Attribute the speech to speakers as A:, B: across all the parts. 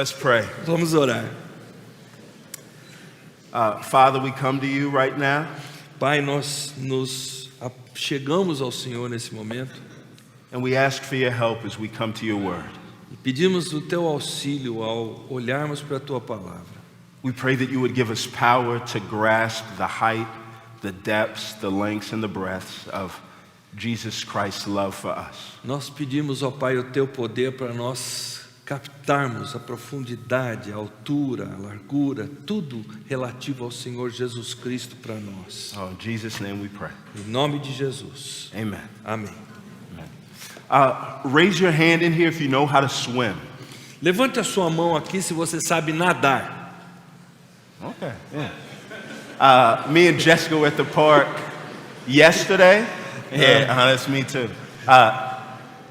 A: Let's pray.
B: Vamos orar.
A: Father, we come to you right now.
B: Pai, nós nos chegamos ao Senhor nesse momento
A: And we ask for your help as we come to your word.
B: e pedimos o teu auxílio ao olharmos para a tua palavra.
A: We pray that you would give us power to grasp the height, the depths, the lengths, and the breadths of Jesus Christ's love for us.
B: Nós pedimos, ó Pai, o teu poder para nós captarmos a profundidade, a altura, a largura, tudo relativo ao Senhor Jesus Cristo para nós.
A: Oh, in Jesus' name we pray.
B: Em nome de Jesus.
A: Amen.
B: Amém.
A: Raise your hand in here if you know how to swim.
B: Levante a sua mão aqui se você sabe nadar.
A: Okay, yeah. Me and Jessica were at the park yesterday. Yeah, that's me too.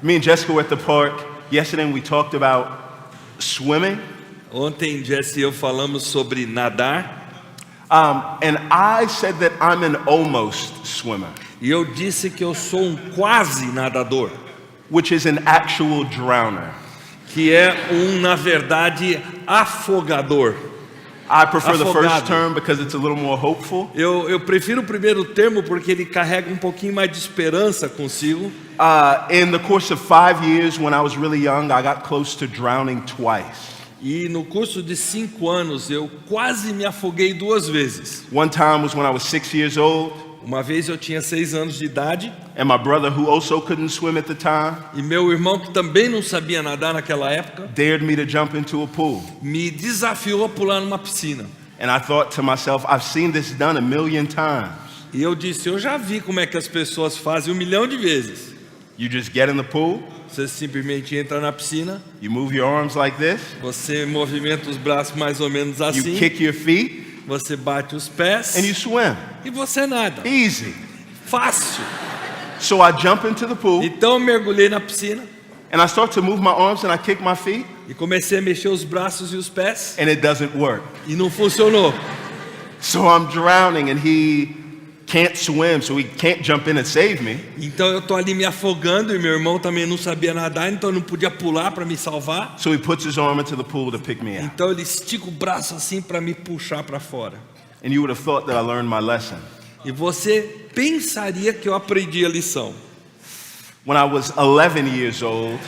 A: Me and Jessica were at the park yesterday and we talked about swimming.
B: Ontem, Jess e eu falamos sobre nadar.
A: And I said that I'm an almost swimmer,
B: E eu disse que eu sou quase nadador,
A: which is an actual drowner.
B: que é na verdade, afogador.
A: I prefer the
B: Afogado.
A: first term because it's a little more hopeful.
B: Eu prefiro o primeiro termo porque ele carrega um pouquinho mais de esperança consigo.
A: In the course of 5 years, when I was really young, I got close to drowning twice.
B: E no curso de 5 anos eu quase me afoguei 2 vezes.
A: One time was when I was 6 years old,
B: Uma vez eu tinha 6 anos de idade
A: and my brother, who also couldn't swim at the time,
B: e meu irmão, que também não sabia nadar naquela época,
A: dared me to jump into a pool.
B: me desafiou a pular numa piscina.
A: And I thought to myself, I've seen this done a million times.
B: E eu disse, eu já vi como é que as pessoas fazem 1 milhão de vezes.
A: You just get in the pool,
B: Você simplesmente entra na piscina,
A: you move your arms like this,
B: você movimenta os braços mais ou menos
A: you
B: assim,
A: kick your feet,
B: você bate os pés
A: and you swim.
B: e você nada.
A: Easy.
B: Fácil.
A: So I jump into the pool,
B: Então eu mergulhei na piscina
A: and I start to move my arms and I kick my feet,
B: e comecei a mexer os braços e os pés
A: and it doesn't work.
B: e não funcionou.
A: So I'm drowning, and he can't swim, so he can't jump in and save me.
B: Então eu tô ali me afogando e meu irmão também não sabia nadar, então não podia pular para me salvar.
A: So he puts his arm into the pool to pick me out.
B: Então ele estica o braço assim para me puxar para fora.
A: And you would have thought that I learned my lesson.
B: E você pensaria que eu aprendi a lição.
A: When I was 11 years old,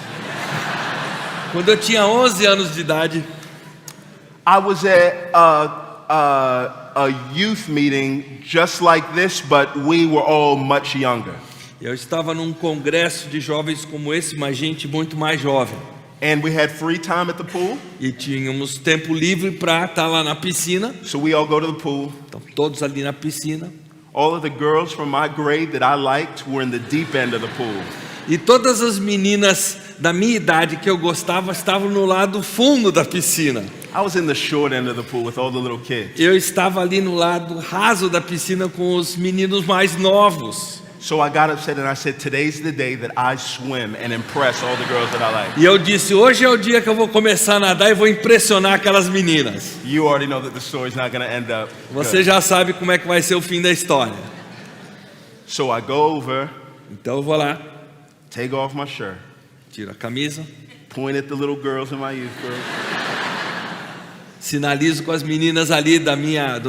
B: Quando eu tinha 11 anos de idade,
A: I was at a youth meeting just like this, but we were all much younger.
B: eu estava num congresso de jovens como esse, mas gente muito mais jovem.
A: And we had free time at the pool,
B: E tínhamos tempo livre para estar lá na piscina.
A: so we all go to the pool.
B: Então todos ali na piscina.
A: All of the girls from my grade that I liked were in the deep end of the pool.
B: E todas as meninas da minha idade que eu gostava estavam no lado fundo da piscina.
A: I was in the short end of the pool with all the little kids.
B: Eu estava ali no lado raso da piscina com os meninos mais novos.
A: So I got upset and I said, today's the day that I swim and impress all the girls that I like.
B: E eu disse, hoje é o dia que eu vou começar a nadar e vou impressionar aquelas meninas.
A: You already know that the story's not going to end up
B: Você
A: good.
B: já sabe como é que vai ser o fim da história.
A: So I go over,
B: Então eu vou lá,
A: take off my shirt,
B: tiro a camisa,
A: point at the little girls in my youth group.
B: sinalizo com as meninas ali da minha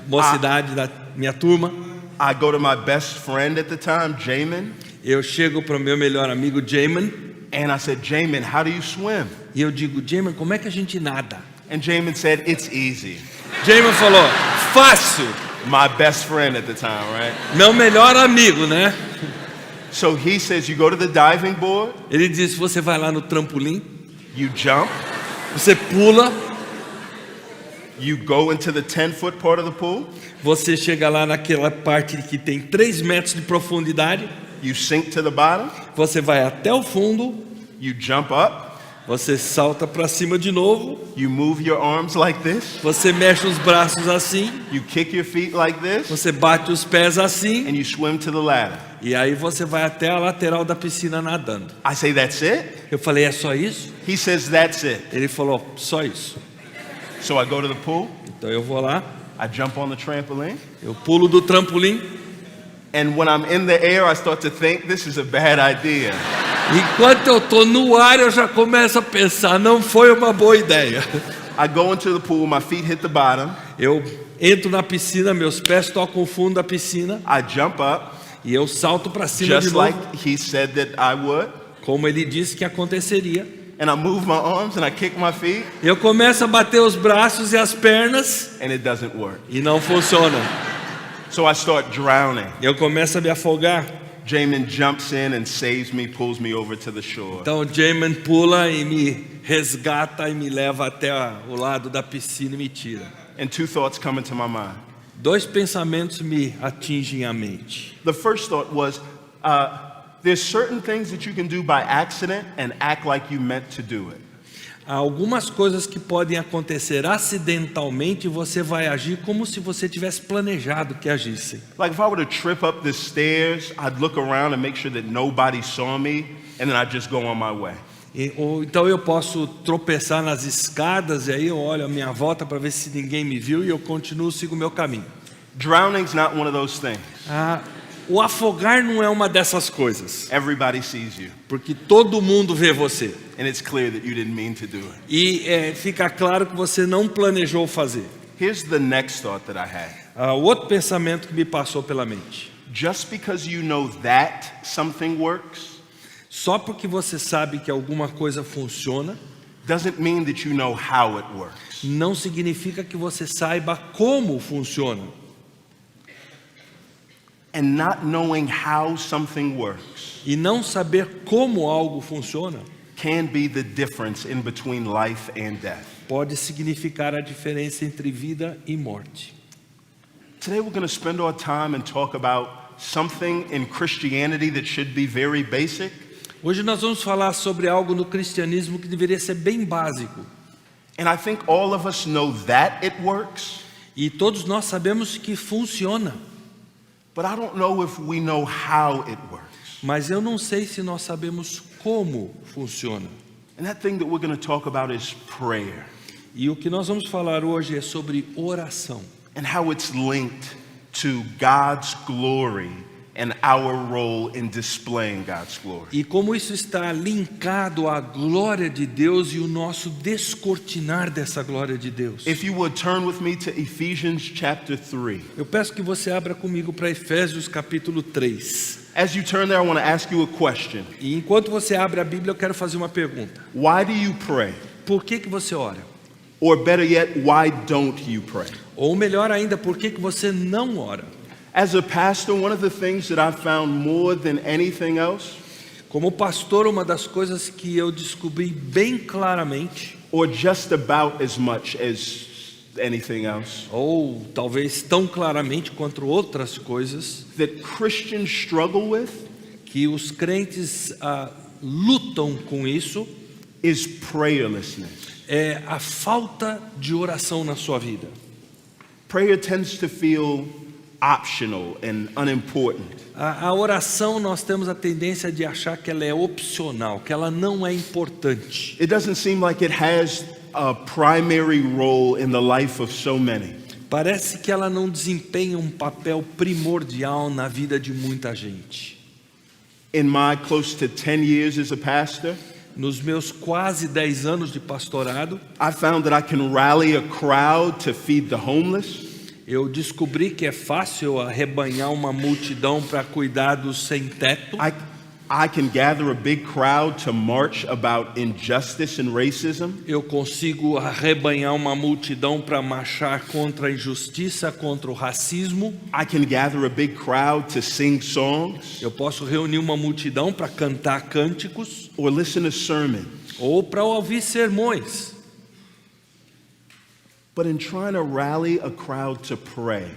B: mocidade, da minha turma.
A: I go to my best friend at the time, Jamin,
B: Eu chego para o meu melhor amigo Jamin
A: and I said, Jamin, how do you swim?
B: e eu digo, Jamin, como é que a gente nada?
A: And Jamin said, it's easy.
B: Jamin falou, fácil.
A: My best friend at the time, right?
B: Meu melhor amigo, né?
A: So he says, you go to the diving board,
B: Ele disse, você vai lá no trampolim,
A: you jump,
B: você pula,
A: you go into the 10-foot part of the pool,
B: você chega lá naquela parte que tem 3 metros de profundidade,
A: you sink to the bottom,
B: você vai até o fundo,
A: you jump up,
B: você salta para cima de novo,
A: you move your arms like this,
B: você mexe os braços assim,
A: you kick your feet like this,
B: você bate os pés assim,
A: and you swim to the ladder.
B: e aí você vai até a lateral da piscina nadando.
A: I say, that's it?
B: Eu falei, é só isso?
A: He says, that's it.
B: Ele falou, só isso.
A: So I go to the pool,
B: Então eu vou lá,
A: I jump on the trampoline,
B: eu pulo do trampolim,
A: and when I'm in the air, I start to think, this is a bad idea.
B: Enquanto eu estou no ar, eu já começo a pensar, não foi uma boa ideia.
A: I go into the pool, my feet hit the bottom,
B: Eu entro na piscina, meus pés tocam o fundo da piscina
A: I jump up,
B: e eu salto para cima de
A: just
B: novo,
A: like he said that I would,
B: como ele disse que aconteceria.
A: and I move my arms and I kick my feet,
B: Eu começo a bater os braços e as pernas
A: and it doesn't work.
B: e não funciona.
A: So I start drowning.
B: Eu começo a me afogar.
A: Jamin jumps in and saves me, pulls me over to the shore.
B: Então o Jamin pula e me resgata e me leva até o lado da piscina e me tira.
A: And two thoughts come into my mind.
B: Dois pensamentos me atingem a mente.
A: The first thought was, there's certain things that you can do by accident and act like you meant to do it.
B: Há algumas coisas que podem acontecer acidentalmente e você vai agir como se você tivesse planejado que agisse.
A: Like if I were to trip up the stairs, I'd look around and make sure that nobody saw me, and then I'd just go on my way.
B: Ou então eu posso tropeçar nas escadas e aí eu olho a minha volta para ver se ninguém me viu e eu continuo, sigo o meu caminho.
A: Drowning's not one of those things.
B: O afogar não é uma dessas coisas,
A: Everybody sees you,
B: porque todo mundo vê você.
A: and it's clear that you didn't mean to do it.
B: E fica claro que você não planejou fazer.
A: Here's the next thought that I had.
B: O outro pensamento que me passou pela mente.
A: Just because you know that something works
B: Só porque você sabe que alguma coisa funciona,
A: doesn't mean that you know how it works.
B: não significa que você saiba como funciona.
A: And not knowing how something works
B: E não saber como algo funciona
A: can be the difference in between life and death.
B: pode significar a diferença entre vida e morte.
A: Today we're going to spend our time and talk about something in Christianity that should be very basic,
B: Hoje nós vamos falar sobre algo no cristianismo que deveria ser bem básico.
A: and I think all of us know that it works,
B: E todos nós sabemos que funciona.
A: but I don't know if we know how it works.
B: Mas eu não sei se nós sabemos como funciona.
A: And that thing that we're going to talk about is prayer,
B: E o que nós vamos falar hoje é sobre oração.
A: and how it's linked to God's glory and our role in displaying God's glory.
B: E como isso está linkado à glória de Deus e o nosso descortinar dessa glória de Deus.
A: If you would turn with me to Ephesians chapter 3.
B: Eu peço que você abra comigo para Efésios capítulo 3.
A: As you turn there, I want to ask you a question.
B: E enquanto você abre a Bíblia, eu quero fazer uma pergunta.
A: Why do you pray?
B: Por que você ora?
A: Or better yet, why don't you pray?
B: Ou melhor ainda, por que você não ora?
A: As a pastor, one of the things that I've found more than anything else,
B: Como pastor, uma das coisas que eu descobri bem claramente,
A: or just about as much as anything else,
B: ou talvez tão claramente quanto outras coisas,
A: that Christians struggle with
B: que os crentes lutam com isso,
A: is prayerlessness.
B: é a falta de oração na sua vida.
A: Prayer tends to feel optional and unimportant.
B: A oração, nós temos a tendência de achar que ela é opcional, que ela não é importante.
A: It doesn't seem like it has a primary role in the life of so many.
B: Parece que ela não desempenha um papel primordial na vida de muita gente.
A: In my close to 10 years as a pastor,
B: Nos meus quase 10 anos de pastorado,
A: I found that I can rally a crowd to feed the homeless.
B: eu descobri que é fácil arrebanhar uma multidão para cuidar dos sem teto.
A: I can gather a big crowd to march about injustice and racism.
B: Eu consigo arrebanhar uma multidão para marchar contra a injustiça, contra o racismo.
A: I can gather a big crowd to sing songs
B: Eu posso reunir uma multidão para cantar cânticos
A: or listen to sermons.
B: ou para ouvir sermões.
A: But in trying to rally a crowd to pray,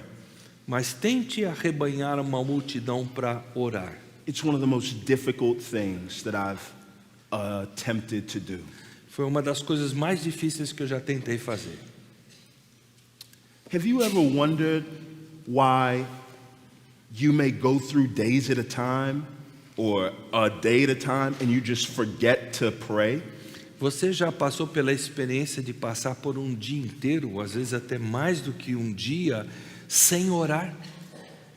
B: Mas tente arrebanhar uma multidão para orar.
A: it's one of the most difficult things that I've attempted to do.
B: Foi uma das coisas mais difíceis que eu já tentei fazer.
A: Have you ever wondered why you may go through days at a time or a day at a time and you just forget to pray?
B: Você já passou pela experiência de passar por um dia inteiro, às vezes até mais do que um dia, sem orar?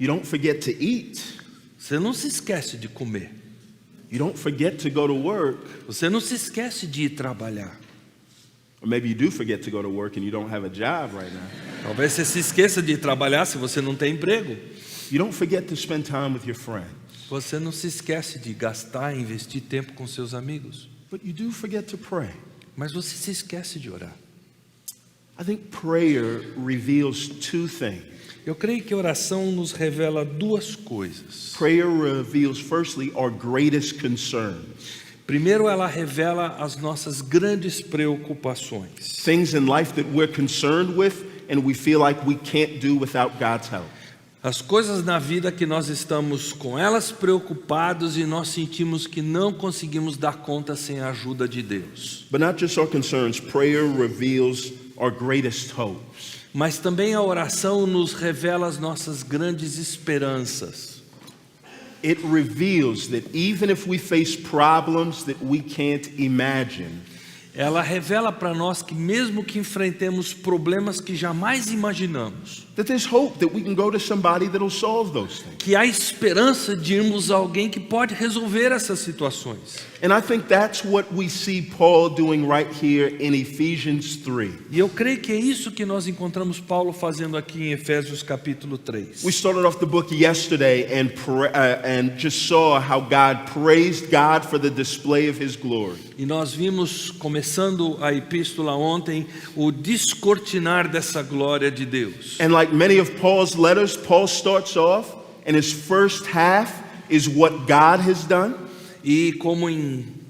A: You don't forget to eat.
B: Você não se esquece de comer.
A: You don't forget to go to work,
B: Você não se esquece de ir trabalhar.
A: or maybe you do forget to go to work and you don't have a job right now.
B: Talvez você se esqueça de ir trabalhar se você não tem emprego.
A: You don't forget to spend time with your friends,
B: Você não se esquece de gastar e investir tempo com seus amigos.
A: but you do forget to pray.
B: Mas você se esquece de orar.
A: I think prayer reveals two things.
B: Eu creio que a oração nos revela duas coisas.
A: Prayer reveals, firstly, our greatest concerns,
B: Primeiro, ela revela as nossas grandes preocupações.
A: things in life that we're concerned with and we feel like we can't do without God's help.
B: As coisas na vida que nós estamos com elas preocupados e nós sentimos que não conseguimos dar conta sem a ajuda de Deus.
A: But not just our concerns, prayer reveals our greatest hopes.
B: Mas também a oração nos revela as nossas grandes esperanças.
A: It reveals that even if we face problems that we can't imagine,
B: Ela revela para nós que mesmo que enfrentemos problemas que jamais imaginamos,
A: that there's hope that we can go to somebody that'll solve those things.
B: que há esperança de irmos a alguém que pode resolver essas situações.
A: And I think that's what we see Paul doing right here in Ephesians 3.
B: E eu creio que é isso que nós encontramos Paulo fazendo aqui em Efésios capítulo 3.
A: We started off the book yesterday and just saw how God praised God for the display of his glory.
B: E nós vimos, começando a epístola ontem, o descortinar dessa glória de Deus.
A: And like many of Paul's letters, Paul starts off and his first half is what God has done.
B: E como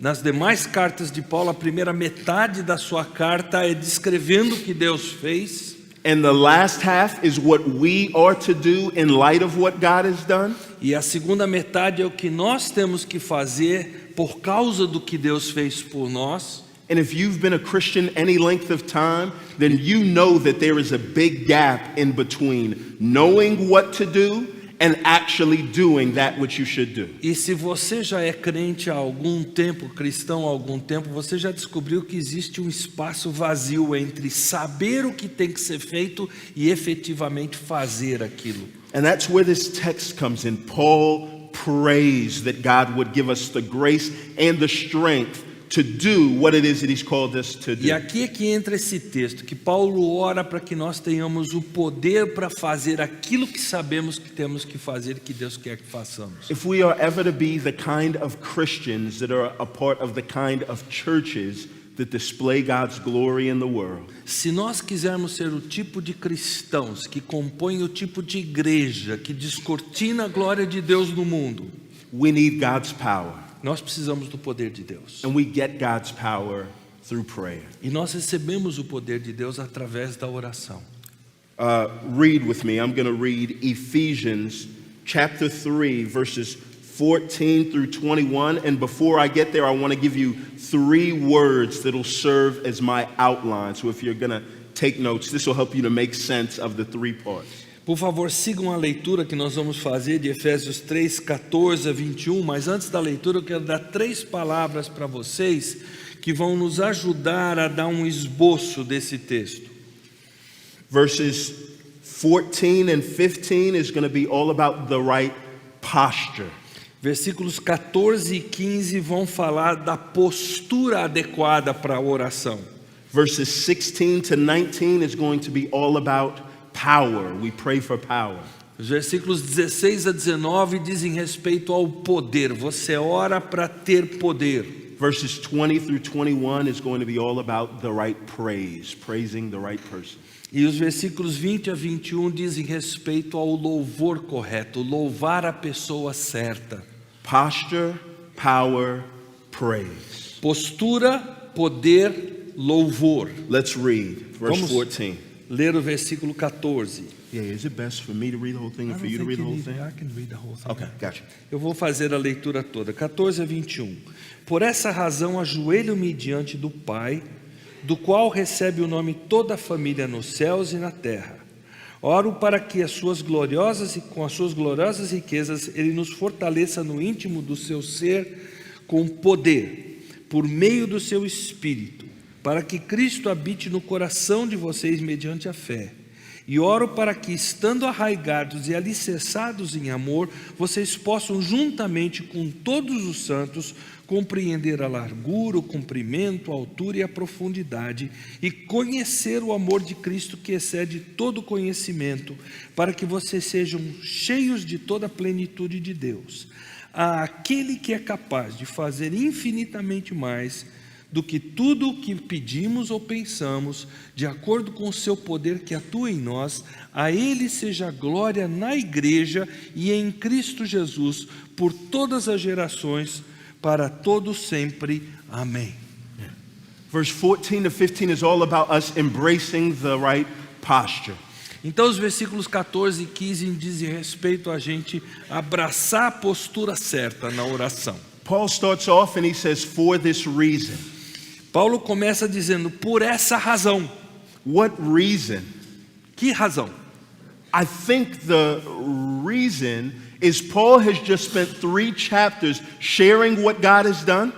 B: nas demais cartas de Paulo, a primeira metade da sua carta é descrevendo o que Deus fez.
A: And the last half is what we are to do in light of what God has done.
B: E a segunda metade é o que nós temos que fazer por causa do que Deus fez por nós.
A: And if you've been a Christian any length of time, then you know that there is a big gap in between knowing what to do and actually doing that which you should do.
B: E se você já é crente há algum tempo, cristão há algum tempo, você já descobriu que existe um espaço vazio entre saber o que tem que ser feito e efetivamente fazer aquilo.
A: And that's where this text comes in. Paul prays that God would give us the grace and the strength to do what it is that he's called us to
B: E
A: do.
B: aqui é que entra esse texto, que Paulo ora para que nós tenhamos o poder para fazer aquilo que sabemos que temos que fazer e que Deus quer que façamos.
A: If we are ever to be the kind of Christians that are a part of the kind of churches that display God's glory in the world,
B: Se nós quisermos ser o tipo de cristãos que compõem o tipo de igreja que descortina a glória de Deus no mundo,
A: we need God's power.
B: nós precisamos do poder de Deus.
A: And we get God's power through prayer.
B: E nós recebemos o poder de Deus através da oração.
A: Read with me. I'm going to read Ephesians chapter 3, verses 14 through 21. And before I get there, I want to give you 3 words that will serve as my outline. So if you're going to take notes, this will help you to make sense of the 3 parts.
B: Por favor, sigam a leitura que nós vamos fazer de Efésios 3, 14 a 21. Mas antes da leitura, eu quero dar 3 palavras para vocês que vão nos ajudar a dar um esboço desse texto.
A: Verses 14 and 15 is going to be all about the right posture.
B: Versículos 14 e 15 vão falar da postura adequada para a oração.
A: Verses 16 to 19 is going to be all about power. We pray for power.
B: Os versículos 16 a 19 dizem respeito ao poder. Você ora para ter poder.
A: Verses 20 through 21 is going to be all about the right praise, praising the right person.
B: E os versículos 20 a 21 dizem respeito ao louvor correto, louvar a pessoa certa.
A: Posture, power, praise.
B: Postura, poder, louvor.
A: Let's read verse
B: Vamos
A: 14.
B: ler o versículo 14.
A: Yeah, is it best for me to read the whole thing or for you to read the whole thing?
B: I can read the whole thing.
A: Okay, gotcha.
B: Eu vou fazer a leitura toda, 14 a 21. Por essa razão, ajoelho-me diante do Pai, do qual recebe o nome toda a família nos céus e na terra. Oro para que com as suas gloriosas riquezas, Ele nos fortaleça no íntimo do seu ser com poder, por meio do seu Espírito, para que Cristo habite no coração de vocês mediante a fé. E oro para que, estando arraigados e alicerçados em amor, vocês possam, juntamente com todos os santos, compreender a largura, o comprimento, a altura e a profundidade, e conhecer o amor de Cristo que excede todo conhecimento, para que vocês sejam cheios de toda a plenitude de Deus. Aquele que é capaz de fazer infinitamente mais do que tudo o que pedimos ou pensamos, de acordo com o seu poder que atua em nós, a Ele seja a glória na Igreja e em Cristo Jesus, por todas as gerações, para todos sempre. Amém.
A: Verse 14 to 15 is all about us embracing the right posture.
B: Então os versículos 14 e 15 dizem respeito a gente abraçar a postura certa na oração.
A: Paul starts off and he says, for this reason.
B: Paulo começa dizendo, por essa razão.
A: What reason?
B: Que razão?
A: I think the reason is Paul has just spent 3 chapters sharing what God has done.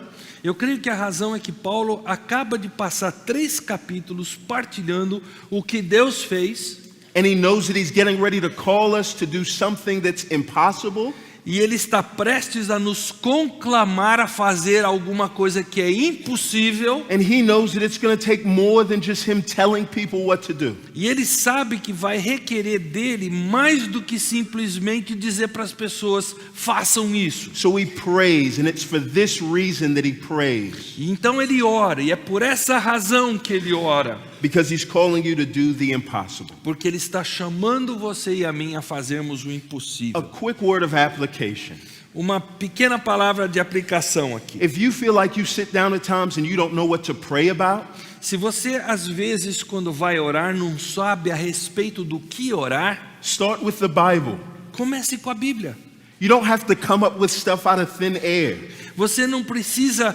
B: Eu creio que a razão é que Paulo acaba de passar 3 capítulos partilhando o que Deus fez.
A: And he knows that he's getting ready to call us to do something that's impossible.
B: E ele está prestes a nos conclamar a fazer alguma coisa que é impossível.
A: And he knows that it's going to take more than just him telling people what to do.
B: E ele sabe que vai requerer dele mais do que simplesmente dizer para as pessoas, façam isso.
A: So he prays, and it's for this reason that he prays.
B: E então ele ora, e é por essa razão que ele ora.
A: Because he's calling you to do the impossible.
B: Porque ele está chamando você e a mim a fazermos o impossível.
A: A quick word of application.
B: Uma pequena palavra de aplicação aqui.
A: If you feel like you sit down at times and you don't know what to pray about,
B: Se você às vezes quando vai orar não sabe a respeito do que orar,
A: start with the Bible.
B: comece com a Bíblia.
A: You don't have to come up with stuff out of thin air.
B: Você não precisa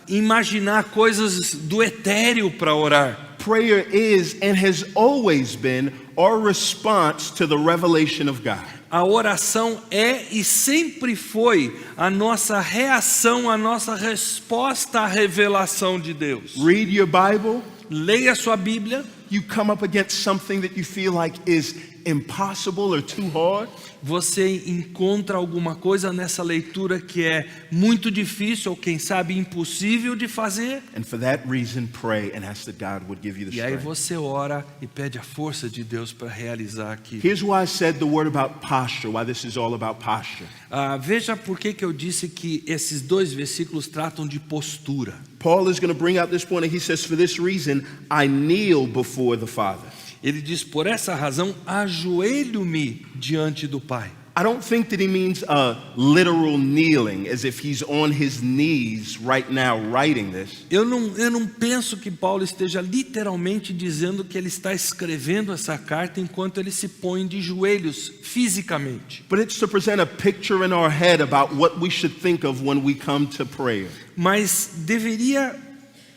B: imaginar coisas do etéreo para orar.
A: Prayer is and has always been our response to the revelation of God.
B: A oração é e sempre foi a nossa reação, a nossa resposta à revelação de Deus.
A: Read your Bible,
B: Leia sua Bíblia.
A: you come up against something that you feel like is impossible or too hard.
B: Você encontra alguma coisa nessa leitura que é muito difícil ou quem sabe impossível de fazer.
A: And for that reason, pray and ask that God would give you the
B: E aí
A: strength.
B: você ora e pede a força de Deus para realizar aquilo.
A: Here's why I said the word about posture, why this is all about posture.
B: Veja por que eu disse que esses 2 versículos tratam de postura.
A: Paul is going to bring out this point, and he says, for this reason, I kneel before the Father.
B: Ele diz, por essa razão, ajoelho-me diante do Pai.
A: I don't think that he means a literal kneeling, as if he's on his knees right now writing this.
B: Eu não penso que Paulo esteja literalmente dizendo que ele está escrevendo essa carta enquanto ele se põe de joelhos fisicamente.
A: But it's to present a picture in our head about what we should think of when we come to prayer.
B: Mas deveria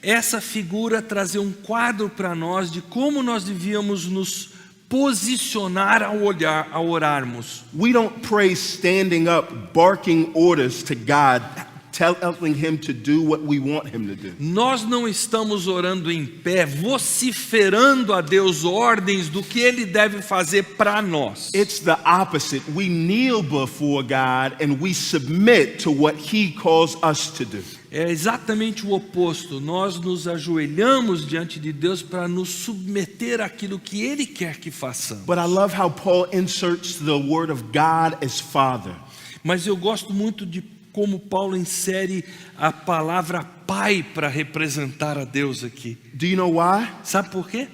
B: essa figura trazer um quadro para nós de como nós devíamos nos posicionar ao orarmos.
A: We don't pray standing up, barking orders to God, telling him to do what we want him to do.
B: Nós não estamos orando em pé, vociferando a Deus ordens do que Ele deve fazer para nós.
A: It's the opposite. We kneel before God and we submit to what he calls us to do.
B: É exatamente o oposto. Nós nos ajoelhamos diante de Deus para nos submeter àquilo que Ele quer que façamos.
A: But I love how Paul inserts the word of God as Father.
B: Mas eu gosto muito de como Paulo insere a palavra Pai para representar a Deus aqui.
A: Do you know why?
B: Sabe por quê?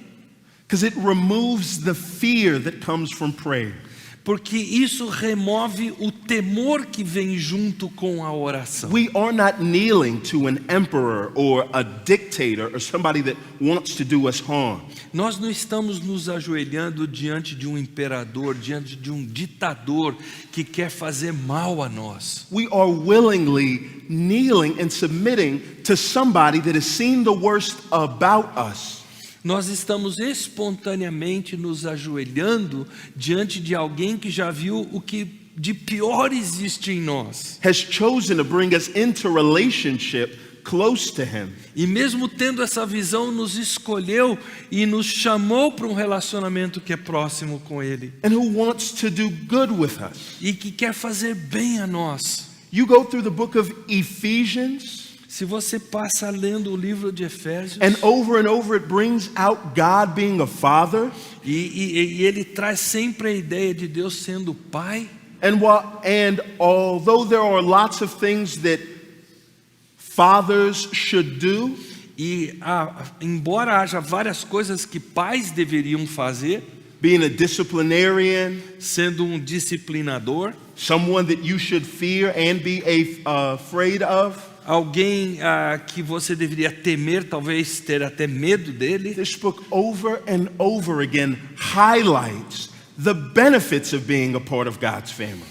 A: Because it removes the fear that comes from prayer.
B: Porque isso remove o temor que vem junto com a oração.
A: We are not kneeling to an emperor or a dictator or somebody that wants to do us harm.
B: Nós não estamos nos ajoelhando diante de um imperador, diante de um ditador que quer fazer mal a nós.
A: We are willingly kneeling and submitting to somebody that has seen the worst about us.
B: Nós estamos espontaneamente nos ajoelhando diante de alguém que já viu o que de pior existe em nós.
A: Has chosen to bring us into relationship close to him.
B: E mesmo tendo essa visão, nos escolheu e nos chamou para um relacionamento que é próximo com Ele.
A: And who wants to do good with us.
B: E que quer fazer bem a nós.
A: You go through the book of Ephesians,
B: Se você passa lendo o livro de Efésios,
A: and over it brings out God being a father.
B: e ele traz sempre a ideia de Deus sendo Pai.
A: And although there are lots of things that fathers should do,
B: E embora haja várias coisas que pais deveriam fazer,
A: being a disciplinarian,
B: sendo um disciplinador,
A: someone that you should fear and be afraid of,
B: alguém que você deveria temer, talvez ter até medo dele.
A: this book over and over again highlights the benefits of being a part of God's family.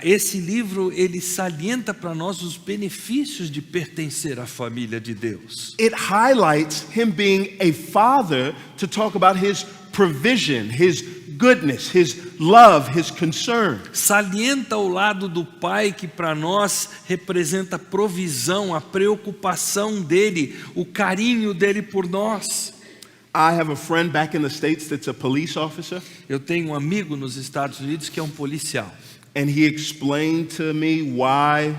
B: Esse livro, ele salienta para nós os benefícios de pertencer à família de Deus.
A: It highlights him being a father to talk about his provision, his goodness, his love, his concern.
B: Salienta o lado do Pai, que para nós representa a provisão, a preocupação dele, o carinho dele por nós.
A: I have a friend back in the States that's a police officer,
B: Eu tenho um amigo nos Estados Unidos que é um policial.
A: and he explained to me why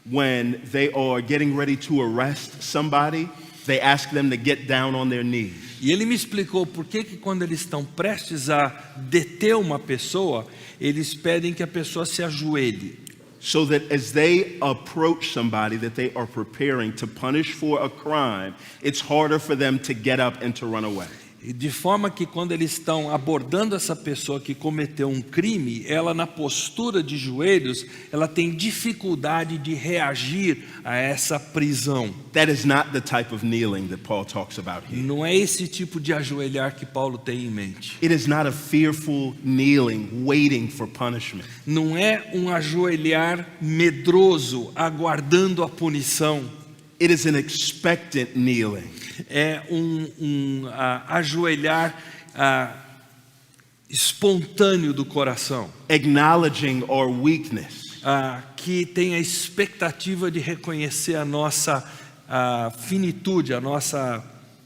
A: when they are getting ready to arrest somebody, they ask them to get down on their knees.
B: E ele me explicou por que quando eles estão prestes a deter uma pessoa, eles pedem que a pessoa se ajoelhe.
A: So that as they approach somebody that they are preparing to punish for a crime, it's harder for them to get up and to run away.
B: E de forma que quando eles estão abordando essa pessoa que cometeu um crime, ela na postura de joelhos, ela tem dificuldade de reagir a essa prisão.
A: That is not the type of kneeling that Paul talks about here.
B: Não é esse tipo de ajoelhar que Paulo tem em mente.
A: It is not a fearful kneeling, waiting for punishment.
B: Não é um ajoelhar medroso, aguardando a punição.
A: It is an expectant kneeling.
B: É ajoelhar espontâneo do coração,
A: Acknowledging our weakness.
B: Que tem a expectativa de reconhecer a nossa finitude, a nossa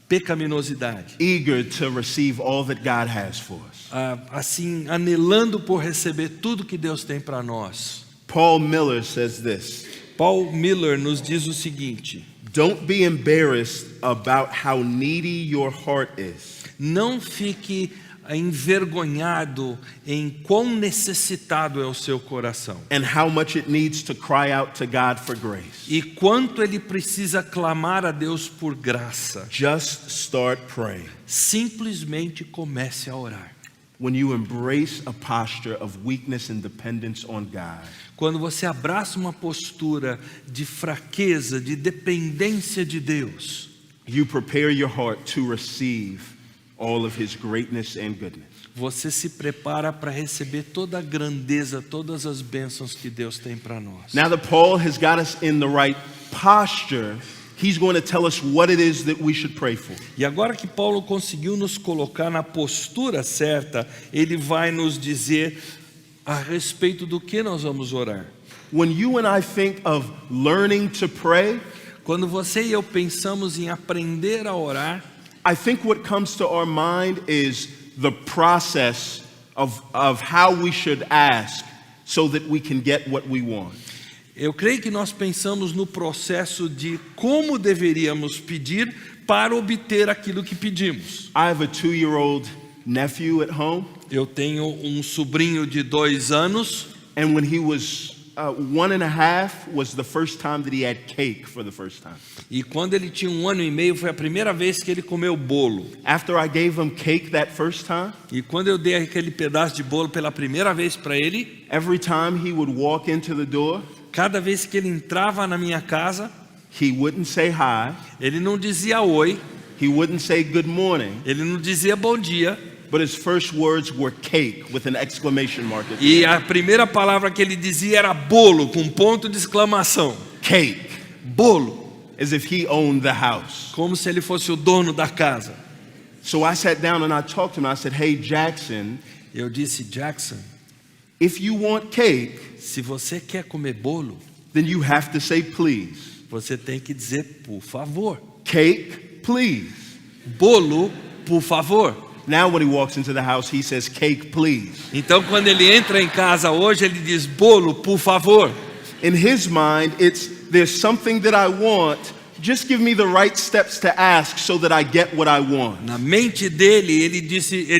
B: pecaminosidade,
A: Eager to receive all that God has for us.
B: assim, anelando por receber tudo que Deus tem para nós.
A: Paul Miller says this:
B: Paul Miller nos diz o seguinte:
A: don't be embarrassed about how needy your heart is.
B: não fique envergonhado em quão necessitado é o seu coração
A: And how much it needs to cry out to God for grace.
B: e quanto ele precisa clamar a Deus por graça.
A: Just start praying.
B: Simplesmente comece a orar.
A: When you embrace a posture of weakness and dependence on God,
B: Quando você abraça uma postura de fraqueza, de dependência de Deus,
A: you prepare your heart to receive all of His greatness and goodness.
B: você se prepara para receber toda a grandeza, todas as bênçãos que Deus tem para nós.
A: Now that Paul has got us in the right posture, he's going to tell us what it is that we should pray for.
B: E agora que Paulo conseguiu nos colocar na postura certa, ele vai nos dizer a respeito do que nós vamos orar.
A: When you and I think of learning to pray,
B: Quando você e eu pensamos em aprender a orar,
A: I think what comes to our mind is the process of how we should ask so that we can get what we want.
B: eu creio que nós pensamos no processo de como deveríamos pedir para obter aquilo que pedimos.
A: I have a 2-year-old nephew at home,
B: Eu tenho um sobrinho de 2 anos
A: and when he was 1.5 was the first time that he had cake for the first time.
B: e quando ele tinha 1 ano e meio foi a primeira vez que ele comeu bolo.
A: After I gave him cake that first time,
B: E quando eu dei aquele pedaço de bolo pela primeira vez para ele,
A: every time he would walk into the door,
B: cada vez que ele entrava na minha casa,
A: he wouldn't say hi,
B: ele não dizia oi,
A: he wouldn't say good morning,
B: ele não dizia bom dia,
A: but his first words were cake with an exclamation mark at the
B: e
A: end.
B: a primeira palavra que ele dizia era bolo, com ponto de exclamação.
A: Cake,
B: Bolo,
A: as if he owned the house.
B: como se ele fosse o dono da casa.
A: So I sat down and I talked to him. I said, hey, Jackson,
B: Eu disse: Jackson,
A: if you want cake,
B: se você quer comer bolo,
A: then you have to say please.
B: Você tem que dizer por favor.
A: Cake, please.
B: Bolo, por favor.
A: Now when he walks into the house, he says, cake, please.
B: Então quando ele entra em casa hoje, ele diz bolo, por favor.
A: In his mind, there's something that I want. Just give me the right steps to ask so that I get what I want.
B: Na mente dele, ele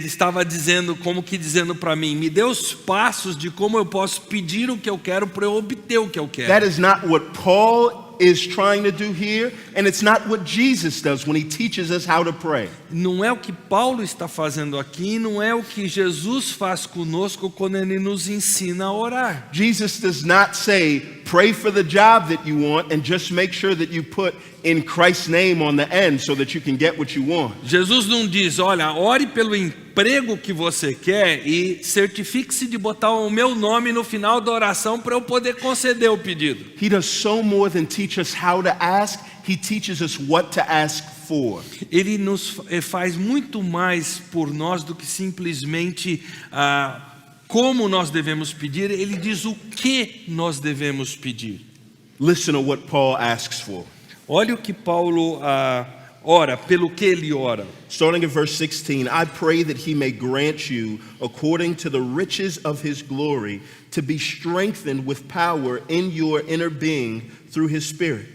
B: estava dizendo, como que dizendo para mim, me dê os passos de como eu posso pedir o que eu quero para eu obter o que eu quero.
A: That is not what Paul is trying to do here, and it's not what Jesus does when he teaches us how to pray.
B: Não é o que Paulo está fazendo aqui, não é o que Jesus faz conosco quando ele nos ensina a orar.
A: Jesus does not say, pray for the job that you want and just make sure that you put in Christ's name on the end so that you can get what you want.
B: Jesus não diz, olha, ore pelo emprego que você quer e certifique-se de botar o meu nome no final da oração para eu poder conceder o pedido.
A: He does so more than teach us how to ask, he teaches us what to ask for.
B: Ele nos faz muito mais por nós do que simplesmente como nós devemos pedir, ele diz o que nós devemos pedir.
A: Listen to what Paul asks for.
B: Olha o que Paulo ora, pelo que ele ora.
A: Starting at verse 16, I pray that he may grant you, according to the riches of his glory, to be strengthened with power in your inner being through his Spirit,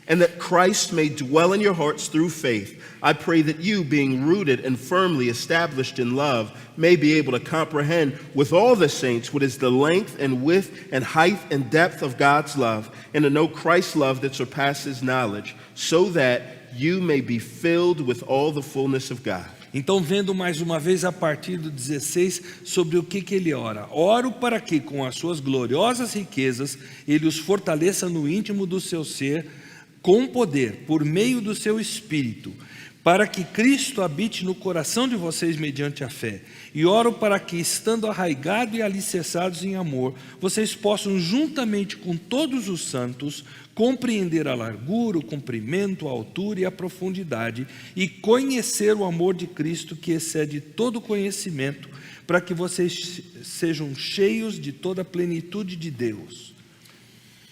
A: and that Christ may dwell in your hearts through faith. I pray that you, being rooted and firmly established in love, may be able to comprehend with all the saints what is the length and width and height and depth of God's love, and to know Christ's love that surpasses knowledge, so that you may be filled with all the fullness of God.
B: Então, vendo mais uma vez a partir do 16 sobre o que ele ora. Oro para que, com as suas gloriosas riquezas, ele os fortaleça no íntimo do seu ser, com poder, por meio do seu Espírito, para que Cristo habite no coração de vocês mediante a fé. E oro para que, estando arraigados e alicerçados em amor, vocês possam, juntamente com todos os santos, compreender a largura, o comprimento, a altura e a profundidade, e conhecer o amor de Cristo que excede todo conhecimento, para que vocês sejam cheios de toda a plenitude de Deus.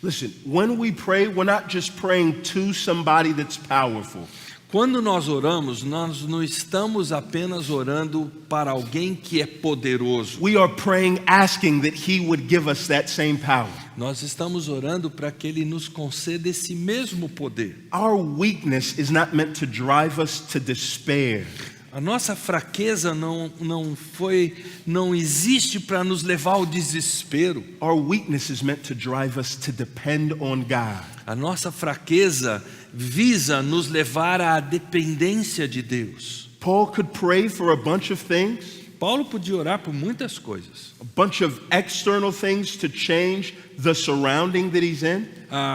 A: Listen, when we pray, we're not just praying to somebody that's powerful.
B: Quando nós oramos, nós não estamos apenas orando para alguém que é poderoso.
A: We are praying, asking that he would give us that same power.
B: Nós estamos orando para que Ele nos conceda esse mesmo poder.
A: Our weakness is not meant to drive us to despair.
B: A nossa fraqueza não existe para nos levar ao desespero.
A: Our weakness is meant to drive us to depend on God.
B: A nossa fraqueza visa nos levar à dependência de Deus.
A: Paul could pray for a bunch of things.
B: Paulo podia orar por muitas coisas.
A: A bunch of external things to change the surrounding that he's in.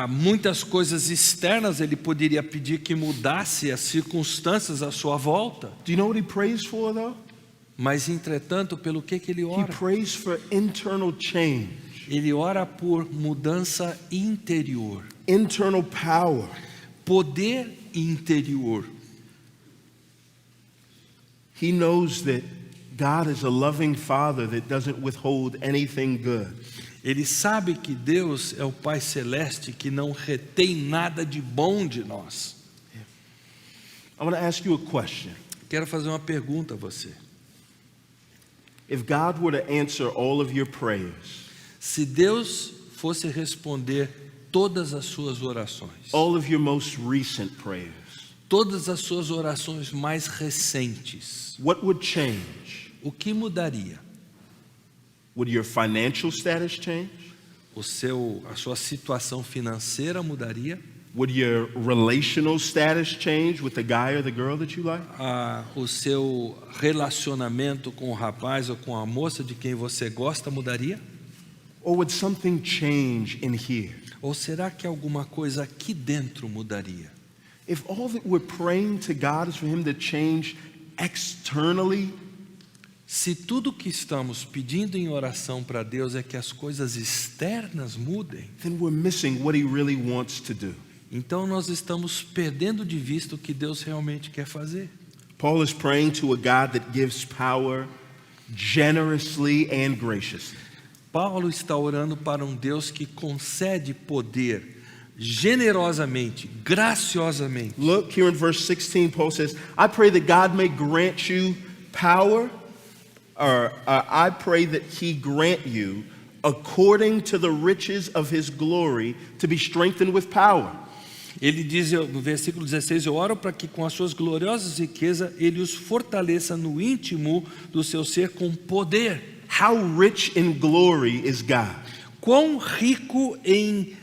B: Muitas coisas externas ele poderia pedir que mudasse as circunstâncias à sua volta.
A: Do you know what he prays for though?
B: Mas entretanto, pelo que ele
A: He
B: ora?
A: prays for internal change,
B: Ele ora por mudança interior,
A: internal power.
B: poder interior.
A: He knows that God is a loving Father that doesn't withhold anything good.
B: Ele sabe que Deus é o Pai Celeste que não retém nada de bom de nós.
A: I want to ask you a question.
B: Quero fazer uma pergunta a você.
A: If God were to answer all of your prayers,
B: Se Deus fosse responder todas as suas orações,
A: all of your most recent prayers,
B: todas as suas orações mais recentes,
A: what would change?
B: o que mudaria?
A: Would your financial status change?
B: A sua situação financeira mudaria?
A: Would your relational status change with the guy or the girl that you like?
B: O seu relacionamento com o rapaz ou com a moça de quem você gosta mudaria?
A: Or would something change in here?
B: Ou será que alguma coisa aqui dentro mudaria?
A: If all that we're praying to God is for him to change externally,
B: Se tudo que estamos pedindo em oração para Deus é que as coisas externas mudem,
A: then we're missing what he really wants to do.
B: então nós estamos perdendo de vista o que Deus realmente quer fazer.
A: Paul is praying to a God that gives power generously and graciously.
B: Paulo está orando para um Deus que concede poder generosamente, graciosamente.
A: Look here in verse 16, Paul says, I pray that God may grant you power, or I pray that he grant you, according to the riches of his glory, to be strengthened with power.
B: Ele diz no versículo 16, eu oro para que com as suas gloriosas riquezas ele os fortaleça no íntimo do seu ser com poder.
A: How rich in glory is God?
B: Quão rico em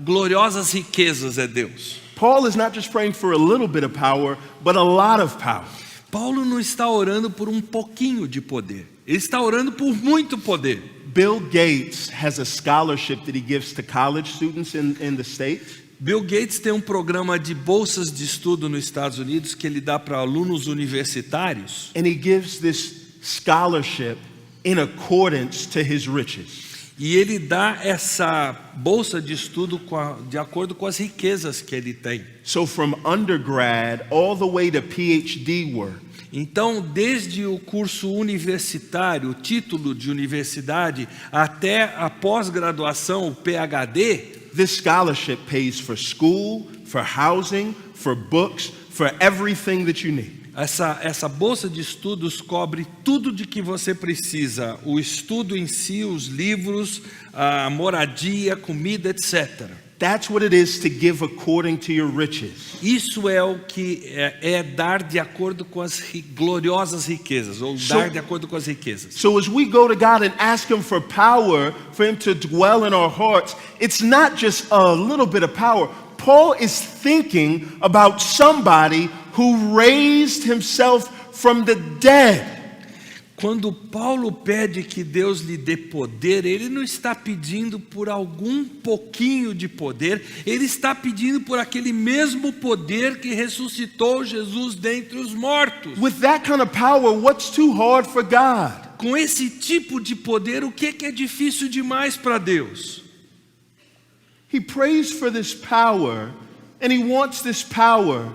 B: gloriosas riquezas é Deus.
A: Paul is not just praying for a little bit of power, but a lot of power.
B: Paulo não está orando por um pouquinho de poder. Ele está orando por muito poder.
A: Bill Gates has a scholarship that he gives to college students in the States.
B: Bill Gates tem um programa de bolsas de estudo nos Estados Unidos que ele dá para alunos universitários.
A: And he gives this scholarship in accordance to his riches.
B: E ele dá essa bolsa de estudo de acordo com as riquezas que ele tem.
A: So from undergrad all the way to PhD work.
B: Então, desde o curso universitário, o título de universidade, até a pós-graduação, o PhD,
A: this scholarship pays for school, for housing, for books, for everything that you need.
B: Essa bolsa de estudos cobre tudo de que você precisa, o estudo em si, os livros, a moradia, comida, etc.
A: That's what it is to give according to your riches.
B: Isso é o que é dar de acordo com as gloriosas riquezas, ou dar de acordo com as riquezas.
A: So as we go to God and ask him for power, for him to dwell in our hearts, it's not just a little bit of power. Paul is thinking about somebody who raised himself from the dead.
B: Quando Paulo pede que Deus lhe dê poder, ele não está pedindo por algum pouquinho de poder, ele está pedindo por aquele mesmo poder que ressuscitou Jesus dentre os mortos.
A: With that kind of power, what's too hard for God?
B: Com esse tipo de poder, o que é difícil demais para Deus?
A: He prays for this power, and he wants this power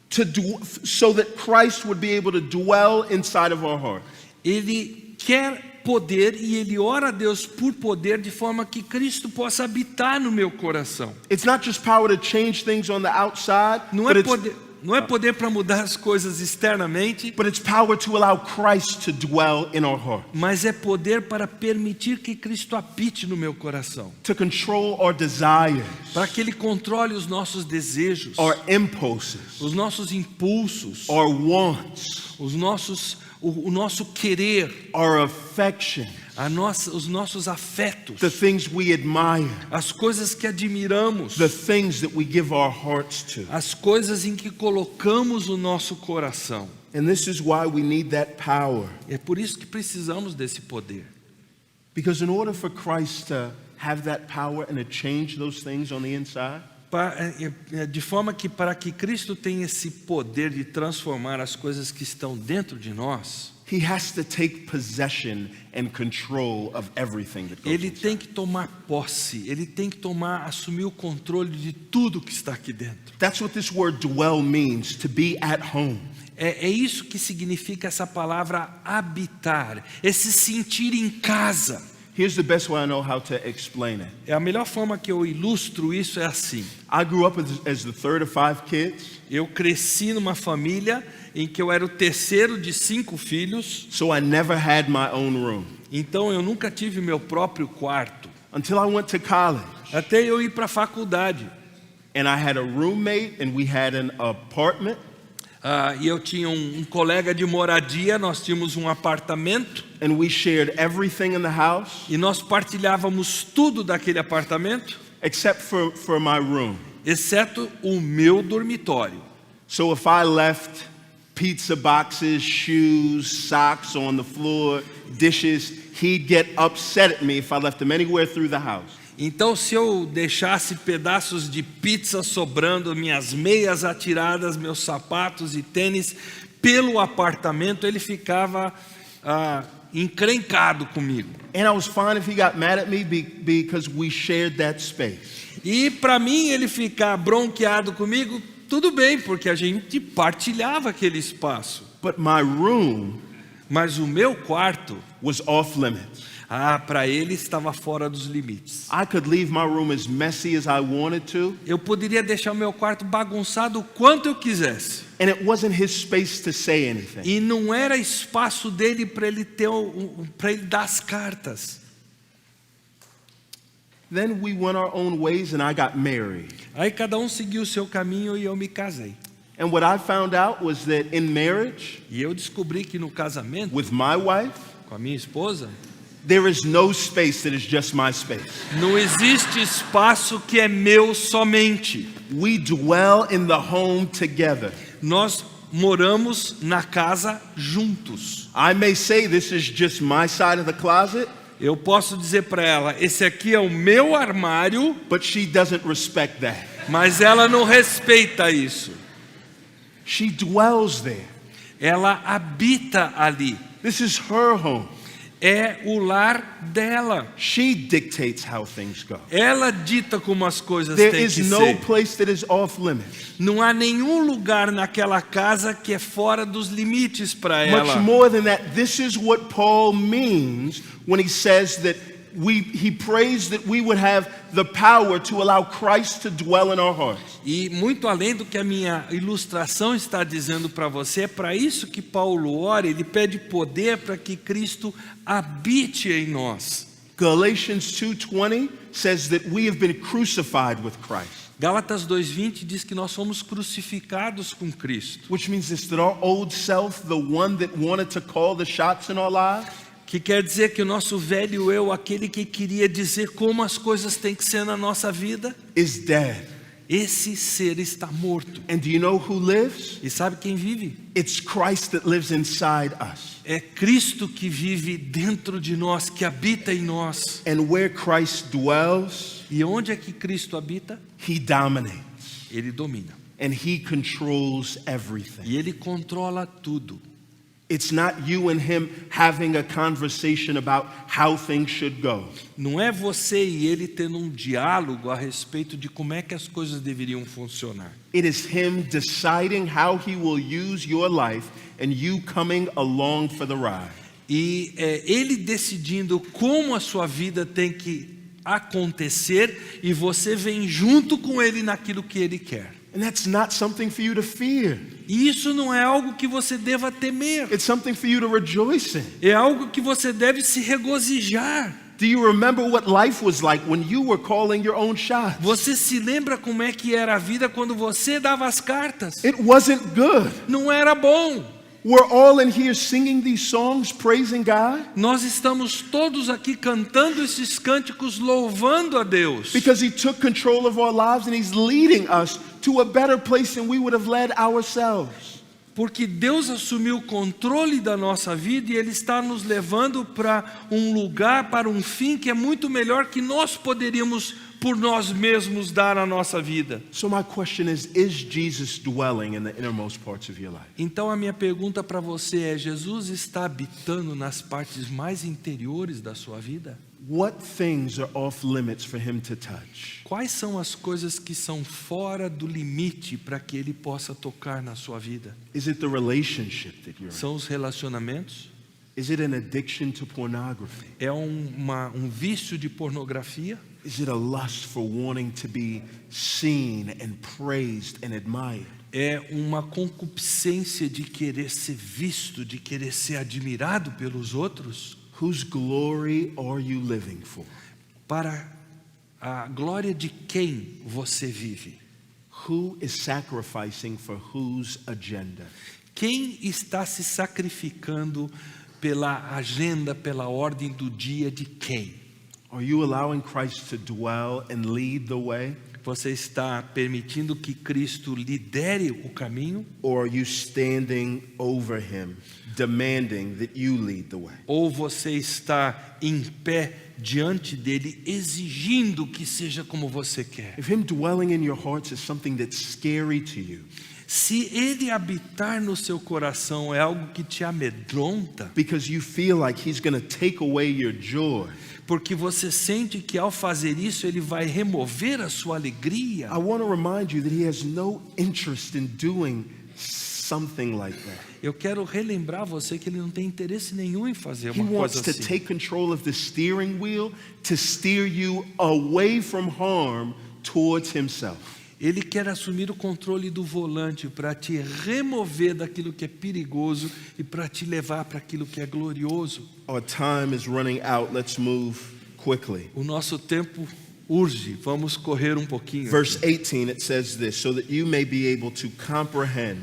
A: so that Christ would be able to dwell inside of our heart.
B: Ele quer poder e ele ora a Deus por poder de forma que Cristo possa habitar no meu coração.
A: It's not just power to change things on the outside,
B: Não é poder para mudar as coisas externamente,
A: but it's power to allow Christ to dwell in our heart.
B: mas é poder para permitir que Cristo habite no meu coração.
A: To control our desires,
B: Para que Ele controle os nossos desejos,
A: our impulses,
B: os nossos impulsos,
A: our wants,
B: o nosso querer,
A: our affection,
B: os nossos afetos,
A: the things we admire,
B: as coisas que admiramos,
A: the things that we give our hearts to.
B: as coisas em que colocamos o nosso coração.
A: And this is why we need that power.
B: É por isso que precisamos desse poder.
A: Because in order for Christ to have that power and to change those things on the inside,
B: De forma que para que Cristo tenha esse poder de transformar as coisas que estão dentro de nós,
A: he has to take possession and control of everything that goes
B: ele
A: inside.
B: tem que tomar posse, ele tem que assumir o controle de tudo que está aqui dentro.
A: That's what this word dwell means, to be at home.
B: É isso que significa essa palavra habitar, esse sentir em casa.
A: Here's the best way I know how to explain it.
B: A melhor forma que eu ilustro isso é assim.
A: I grew up as the third of 5 kids,
B: Eu cresci numa família em que eu era o terceiro de 5 filhos,
A: so I never had my own room.
B: então eu nunca tive meu próprio quarto,
A: Until I went to college,
B: até eu ir para a faculdade.
A: and I had a roommate, and we had an apartment,
B: E eu tinha um colega de moradia, nós tínhamos um apartamento,
A: and we shared everything in the house
B: e nós partilhávamos tudo daquele apartamento,
A: except for my room.
B: exceto o meu dormitório.
A: So if I left pizza boxes, shoes, socks on the floor, dishes, he'd get upset at me if I left them anywhere through the house.
B: Então, se eu deixasse pedaços de pizza sobrando, minhas meias atiradas, meus sapatos e tênis pelo apartamento, ele ficava encrencado comigo.
A: And I was fine if he got mad at me because we shared that space.
B: E para mim ele ficar bronqueado comigo, tudo bem, porque a gente partilhava aquele espaço.
A: But my room
B: Mas o meu quarto,
A: was off limits.
B: para ele estava fora dos limites.
A: I could leave my room as messy as I wanted to,
B: Eu poderia deixar o meu quarto bagunçado o quanto eu quisesse.
A: and it wasn't his space to say anything.
B: E não era espaço dele para ele ter para ele dar as cartas.
A: Then we went our own ways and I got married.
B: Aí cada um seguiu o seu caminho e eu me casei.
A: And what I found out was that in marriage
B: E eu descobri que no casamento
A: with my wife,
B: com a minha esposa,
A: there is no space that is just my space.
B: não existe espaço que é meu somente.
A: We dwell in the home together.
B: Nós moramos na casa juntos.
A: I may say this is just my side of the closet,
B: Eu posso dizer para ela, esse aqui é o meu armário,
A: but she doesn't respect that.
B: mas ela não respeita isso.
A: She dwells there.
B: Ela habita ali.
A: This is her home.
B: É o lar dela.
A: She dictates how things go.
B: Ela dita como as coisas
A: There
B: têm
A: is
B: que
A: no
B: ser.
A: place that is off limits.
B: Não há nenhum lugar naquela casa que é fora dos limites para
A: Much
B: ela.
A: more than that, this is what Paul means when he says that he prays that we would have the power to allow Christ to dwell in our hearts.
B: E muito além do que a minha ilustração está dizendo para você, é para isso que Paulo ora, ele pede poder para que Cristo habite em nós.
A: Galatians 2:20 says that we have been crucified with Christ,
B: Gálatas 2:20 diz que nós somos crucificados com Cristo.
A: which means this, that our old self, the one that wanted to call the shots in our lives,
B: Que quer dizer que o nosso velho eu, aquele que queria dizer como as coisas têm que ser na nossa vida,
A: is dead.
B: esse ser está morto.
A: And do you know who lives?
B: E sabe quem vive?
A: It's Christ that lives inside us.
B: É Cristo que vive dentro de nós, que habita em nós.
A: And where Christ dwells,
B: E onde é que Cristo habita?
A: he dominates
B: Ele domina.
A: and he controls everything.
B: E ele controla tudo.
A: It's not you and him having a conversation about how things should go.
B: Não é você e ele tendo um diálogo a respeito de como é que as coisas deveriam funcionar.
A: It is him deciding how he will use your life and you coming along for the ride.
B: E é ele decidindo como a sua vida tem que acontecer e você vem junto com ele naquilo que ele quer.
A: And that's not something for you to fear.
B: E isso não é algo que você deva temer.
A: It's something for you to rejoice in.
B: É algo que você deve se regozijar.
A: Do you remember what life was like when you were calling your own shots?
B: Você se lembra como é que era a vida quando você dava as cartas?
A: It wasn't good.
B: Não era bom.
A: We're all in here singing these songs, praising God,
B: Nós estamos todos aqui cantando esses cânticos louvando a Deus.
A: because he took control of our lives and he's leading us to a better place than we would have led ourselves.
B: Porque Deus assumiu o controle da nossa vida e Ele está nos levando para um lugar, para um fim que é muito melhor que nós poderíamos por nós mesmos dar à nossa vida.
A: So my question is Jesus dwelling in the innermost parts of your life?
B: Então a minha pergunta para você é: Jesus está habitando nas partes mais interiores da sua vida?
A: What things are off limits for him to touch?
B: Quais são as coisas que são fora do limite para que Ele possa tocar na sua vida?
A: Is it the relationship that you're in?
B: São os relacionamentos?
A: Is it an addiction to pornography?
B: É um vício de pornografia?
A: Is it a lust for wanting to be seen and praised and admired?
B: É uma concupiscência de querer ser visto, de querer ser admirado pelos outros?
A: Whose glory are you living for?
B: Para a glória de quem você vive?
A: Who is sacrificing for whose agenda?
B: Quem está se sacrificando pela agenda, pela ordem do dia de quem?
A: Are you allowing Christ to dwell and lead the way?
B: Você está permitindo que Cristo lidere o caminho?
A: Or are you standing over him, demanding that you lead the way?
B: Ou você está em pé diante dele, exigindo que seja como você quer?
A: If him dwelling in your hearts is something that's scary to you,
B: Se ele habitar no seu coração é algo que te amedronta,
A: because you feel like he's going to take away your joy,
B: porque você sente que ao fazer isso ele vai remover a sua alegria,
A: I want to remind you that he has no interest in doing something like that.
B: Eu quero relembrar você que ele não tem interesse nenhum em fazer
A: He
B: uma
A: wants
B: coisa
A: to
B: assim.
A: take control of the steering wheel to steer you away from harm towards himself.
B: Ele quer assumir o controle do volante para te remover daquilo que é perigoso e para te levar para aquilo que é glorioso.
A: Our time is running out. Let's move quickly.
B: O nosso tempo urge, vamos correr um pouquinho.
A: Verse 18, it says this, so that you may be able to comprehend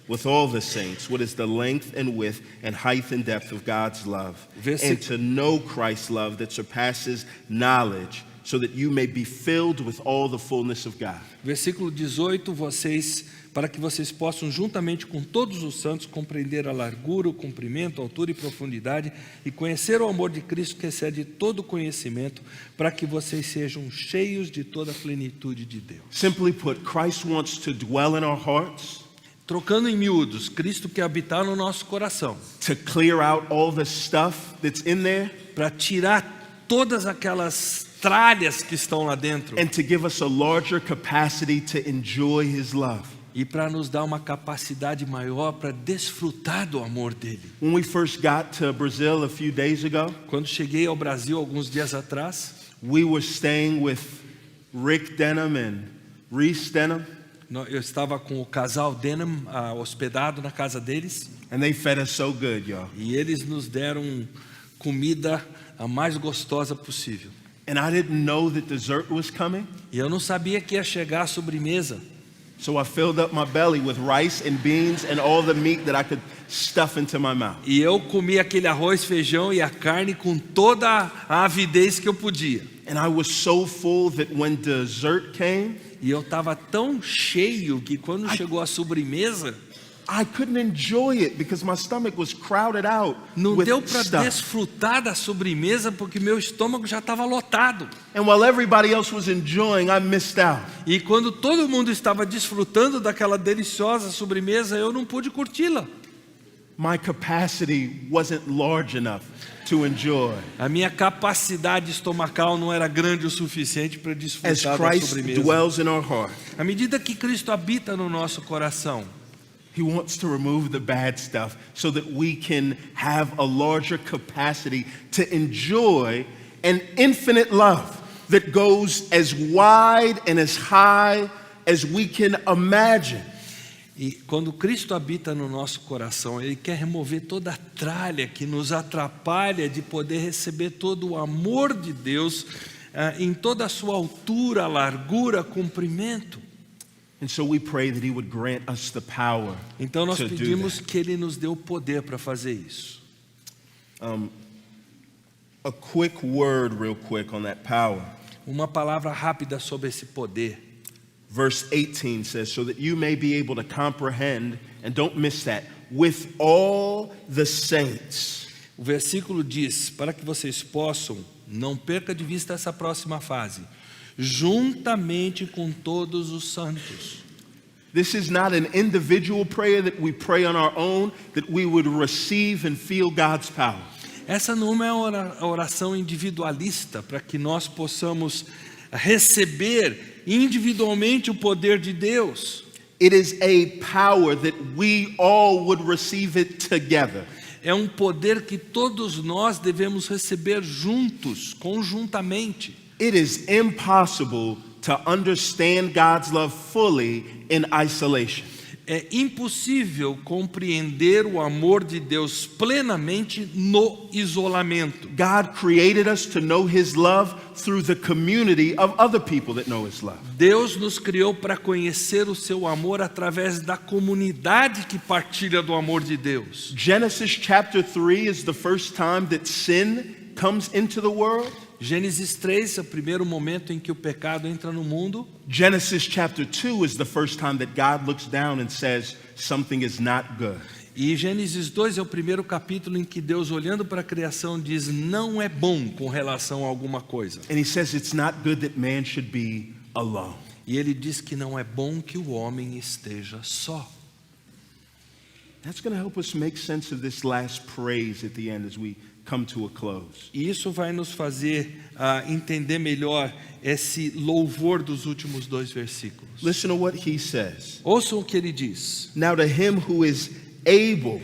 A: with all the saints what is the length and width and height and depth of God's love, and to know Christ's love that surpasses knowledge, so that you may be filled with all the fullness of God.
B: Versículo 18, para que vocês possam, juntamente com todos os santos, compreender a largura, o comprimento, a altura e profundidade, e conhecer o amor de Cristo que excede todo conhecimento, para que vocês sejam cheios de toda a plenitude de Deus.
A: Simply put, Christ wants to dwell in our hearts,
B: Trocando em miúdos, Cristo quer habitar no nosso coração,
A: to clear out all the stuff that's in there,
B: para tirar todas aquelas tralhas que estão lá dentro
A: and to give us a larger capacity to enjoy his love.
B: e para nos dar uma capacidade maior para desfrutar do amor dele.
A: When we first got to Brazil a few days ago,
B: Quando cheguei ao Brasil alguns dias atrás,
A: we were staying with Rick Denham and Reese Denham,
B: eu estava com o casal Denham hospedado na casa deles
A: and they fed us so good, y'all.
B: e eles nos deram comida a mais gostosa possível.
A: And I didn't know that dessert was coming,
B: E eu não sabia que ia chegar a sobremesa.
A: so I filled up my belly with rice and beans and all the meat that I could stuff into my mouth.
B: E eu comi aquele arroz, feijão e a carne com toda a avidez que eu podia.
A: And I was so full that when dessert came,
B: E eu estava tão cheio que quando chegou a sobremesa,
A: I couldn't enjoy it because my stomach was crowded out
B: não
A: with
B: deu para
A: stuff.
B: desfrutar da sobremesa porque meu estômago já estava lotado.
A: And while everybody else was enjoying, I missed out.
B: E quando todo mundo estava desfrutando daquela deliciosa sobremesa, eu não pude curti-la.
A: My capacity wasn't large enough to enjoy.
B: A minha capacidade estomacal não era grande o suficiente para
A: As
B: desfrutar da
A: Christ
B: sobremesa.
A: dwells in our heart,
B: À medida que Cristo habita no nosso coração,
A: He wants to remove the bad stuff so that we can have a larger capacity to enjoy an infinite love that goes as wide and as high as we can imagine.
B: e quando Cristo habita no nosso coração, Ele quer remover toda a tralha que nos atrapalha de poder receber todo o amor de Deus em toda a sua altura, largura, comprimento.
A: And so we pray that He would grant us the power
B: Então nós
A: to do
B: pedimos
A: that.
B: que Ele nos dê o poder para fazer isso.
A: A quick word, real quick, on that power.
B: Uma palavra rápida sobre esse poder.
A: Verse 18 says, so that you may be able to comprehend, and don't miss that, with all the saints.
B: O versículo diz, para que vocês possam, não perca de vista essa próxima fase, juntamente com todos os santos.
A: This is not an individual prayer that we pray on our own, that we would receive and feel God's power.
B: Essa não é uma oração individualista para que nós possamos receber individualmente o poder de Deus.
A: It is a power that we all would receive it together.
B: É um poder que todos nós devemos receber juntos, conjuntamente.
A: It is impossible to understand God's love fully in isolation.
B: É impossível compreender o amor de Deus plenamente no isolamento.
A: God created us to know His love through the community of other people that know His love.
B: Deus nos criou para conhecer o seu amor através da comunidade que partilha do amor de Deus.
A: Genesis chapter 3 is the first time that sin comes into the world.
B: Gênesis 3 é o primeiro momento em que o pecado entra no mundo.
A: Genesis chapter 2 is the first time that God looks down and says something is not good.
B: E Gênesis 2 é o primeiro capítulo em que Deus, olhando para a criação, diz não é bom com relação a alguma coisa.
A: And He says it's not good that man should be alone.
B: E Ele diz que não é bom que o homem esteja só.
A: That's going to help us make sense of this last praise at the end as we come to a close.
B: E isso vai nos fazer entender melhor esse louvor dos últimos 2 versículos.
A: Listen to what he says.
B: Ouçam o que ele diz.
A: Now to him who is able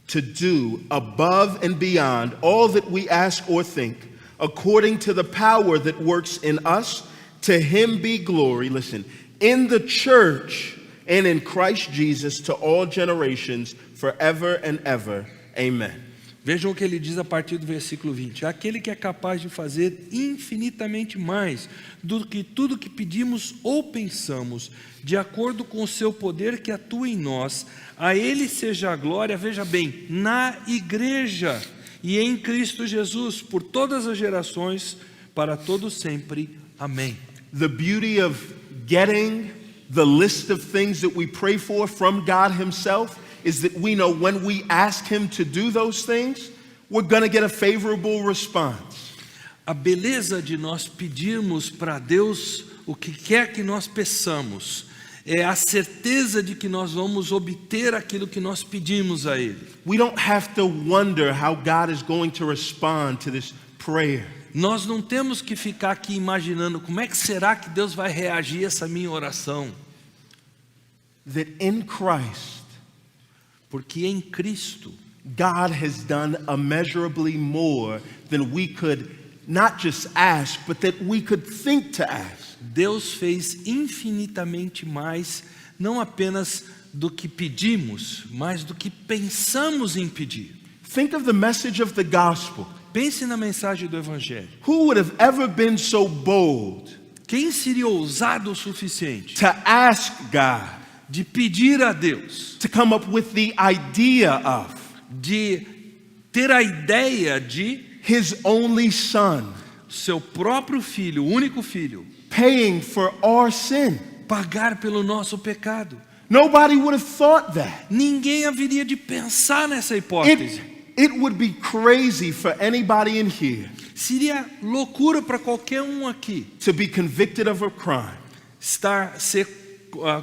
A: to do above and beyond all that we ask or think, according to the power that works in us, to him be glory, listen, in the church and in Christ Jesus to all generations, forever and ever. Amen.
B: Vejam o que ele diz a partir do versículo 20. Aquele que é capaz de fazer infinitamente mais do que tudo que pedimos ou pensamos, de acordo com o seu poder que atua em nós, a ele seja a glória, veja bem, na igreja e em Cristo Jesus, por todas as gerações, para todo sempre. Amém.
A: The beauty of getting the list of things that we pray for from God himself is that we know when we ask him to do those things, we're going to get a favorable response.
B: A beleza de nós pedirmos para Deus o que quer que nós peçamos é a certeza de que nós vamos obter aquilo que nós pedimos a Ele.
A: We don't have to wonder how God is going to respond to this prayer.
B: Nós não temos que ficar aqui imaginando como é que será que Deus vai reagir a essa minha oração.
A: That in Christ,
B: porque em Cristo,
A: God has done immeasurably more than we could not just ask, but that we could think to ask.
B: Deus fez infinitamente mais, não apenas do que pedimos, mas do que pensamos em pedir.
A: Think of the message of the gospel.
B: Pense na mensagem do Evangelho.
A: Who would have ever been so bold
B: Quem seria ousado o suficiente
A: to ask God
B: de pedir a Deus,
A: to come up with the idea of
B: de ter a ideia de
A: his only son
B: seu próprio filho, o único filho,
A: paying for our sin?
B: pagar pelo nosso pecado?
A: Nobody would have thought that.
B: Ninguém haveria de pensar nessa hipótese.
A: It would be crazy for anybody in here
B: Seria loucura para qualquer um aqui
A: to be convicted of a crime,
B: ser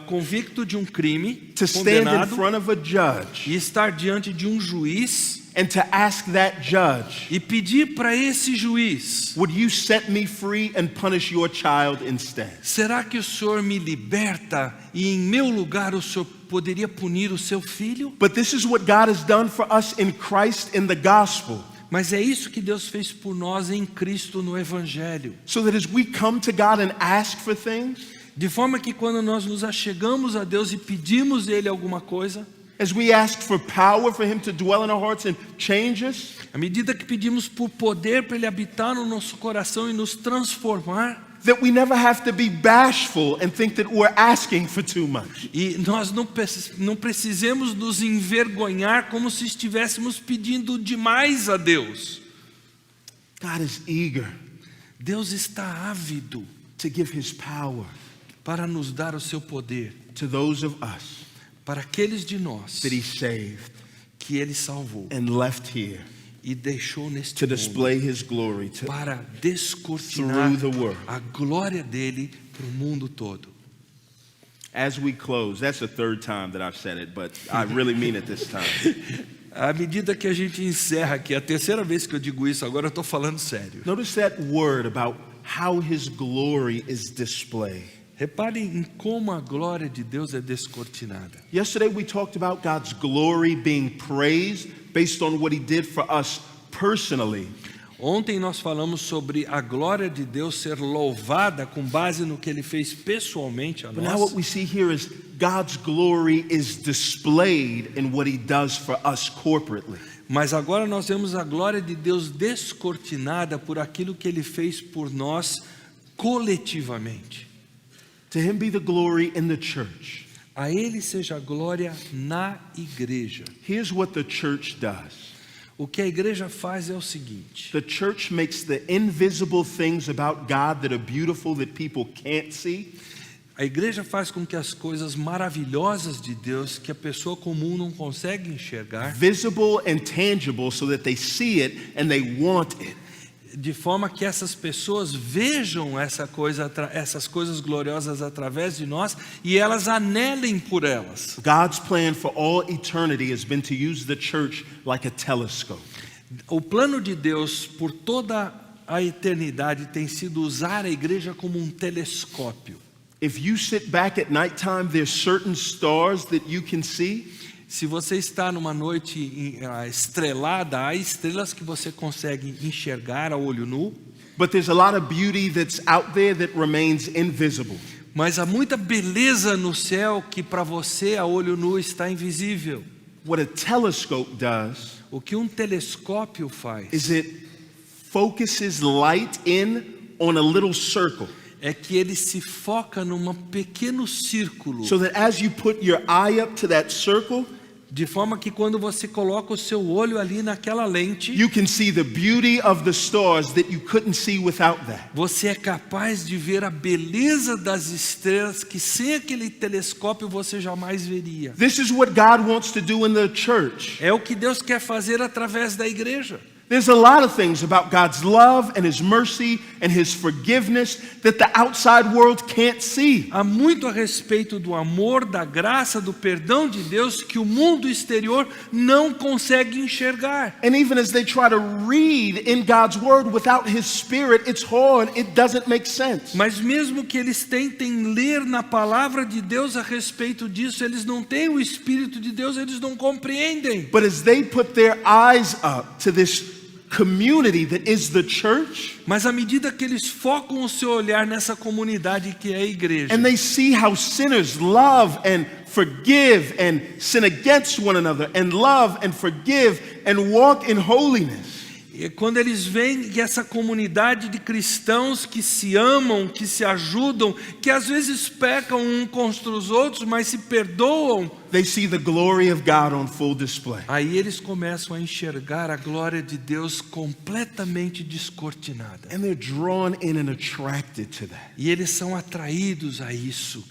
B: convicto de um crime,
A: to stand in
B: condenado,
A: front of a judge
B: e estar diante de um juiz
A: and to ask that judge,
B: e pedir para esse juiz:
A: would you set me free and punish your child instead?
B: será que o Senhor me liberta e em meu lugar o Senhor poderia punir o seu filho?
A: But this is what God has done for us in Christ in the gospel.
B: Mas é isso que Deus fez por nós em Cristo no Evangelho.
A: So that as we come to God and ask for things,
B: De forma que quando nós nos achegamos a Deus e pedimos dele alguma coisa,
A: as we ask for power for him to dwell in our hearts and change us,
B: à medida que pedimos por poder para ele habitar no nosso coração e nos transformar,
A: that we never have to be bashful and think that we're asking for too much.
B: e nós não precisemos nos envergonhar como se estivéssemos pedindo demais a Deus.
A: God is eager
B: Deus está ávido
A: to give his power
B: para nos dar o seu poder,
A: to those of us
B: para aqueles de nós
A: that he saved
B: que ele salvou
A: and left here
B: e deixou neste
A: to
B: mundo
A: display his glory to
B: para descortinar
A: through the world.
B: a glória dele para o mundo todo.
A: As we close, that's the third time that I've said it, but I really mean it this time.
B: À medida que a gente encerra aqui, a terceira vez que eu digo isso, agora eu estou falando sério.
A: Notice that word about how his glory is displayed.
B: Reparem em como a glória de Deus é descortinada.
A: Yesterday we talked about God's glory being praised based on what he did for us personally.
B: Ontem nós falamos sobre a glória de Deus ser louvada com base no que ele fez pessoalmente a
A: But now what
B: nós.
A: we see here is God's glory is displayed in what he does for us corporately.
B: Mas agora nós vemos a glória de Deus descortinada por aquilo que ele fez por nós coletivamente.
A: To him be the glory in the church.
B: A ele seja a glória na igreja.
A: Here's what the church does.
B: O que a igreja faz é o seguinte:
A: The church makes the invisible things about God that are beautiful that people can't see
B: a igreja faz com que as coisas maravilhosas de Deus que a pessoa comum não consegue enxergar
A: visible and tangible so that they see it and they want it.
B: de forma que essas pessoas vejam essas coisas gloriosas através de nós e elas anelem por elas.
A: God's plan for all eternity has been to use the church like a telescope.
B: O plano de Deus por toda a eternidade tem sido usar a igreja como um telescópio.
A: If you sit back at nighttime, there's certain stars that you can see.
B: Se você está numa noite estrelada, há estrelas que você consegue enxergar a olho nu,
A: But there's a lot of beauty that's out there that remains invisible.
B: mas há muita beleza no céu que para você a olho nu está invisível.
A: What a telescope does
B: O que um telescópio faz
A: is it focuses light in on a little circle,
B: é que ele se foca num pequeno círculo,
A: so that as you put your eye up to that circle,
B: de forma que quando você coloca o seu olho ali naquela lente,
A: you can see the beauty of the stars that you couldn't see without that.
B: você é capaz de ver a beleza das estrelas que sem aquele telescópio você jamais veria.
A: This is what God wants to do in the church.
B: É o que Deus quer fazer através da igreja.
A: There's a lot of things about God's love and His mercy and His forgiveness that the outside world can't see.
B: Há muito a respeito do amor, da graça, do perdão de Deus que o mundo exterior não consegue enxergar.
A: And even as they try to read in God's Word without His Spirit, it's hard, it doesn't make sense.
B: Mas mesmo que eles tentem ler na palavra de Deus a respeito disso, eles não têm o Espírito de Deus, eles não compreendem.
A: But as they put their eyes up to this community that is the church,
B: Mas à medida que eles focam o seu olhar nessa comunidade que é a igreja,
A: and they see how sinners love and forgive and sin against one another and love and forgive and walk in holiness,
B: e quando eles veem que essa comunidade de cristãos que se amam, que se ajudam, que às vezes pecam uns contra os outros, mas se perdoam,
A: they see the glory of God on full display.
B: aí eles começam a enxergar a glória de Deus completamente descortinada.
A: And they're drawn in and attracted to that.
B: E eles são atraídos a isso.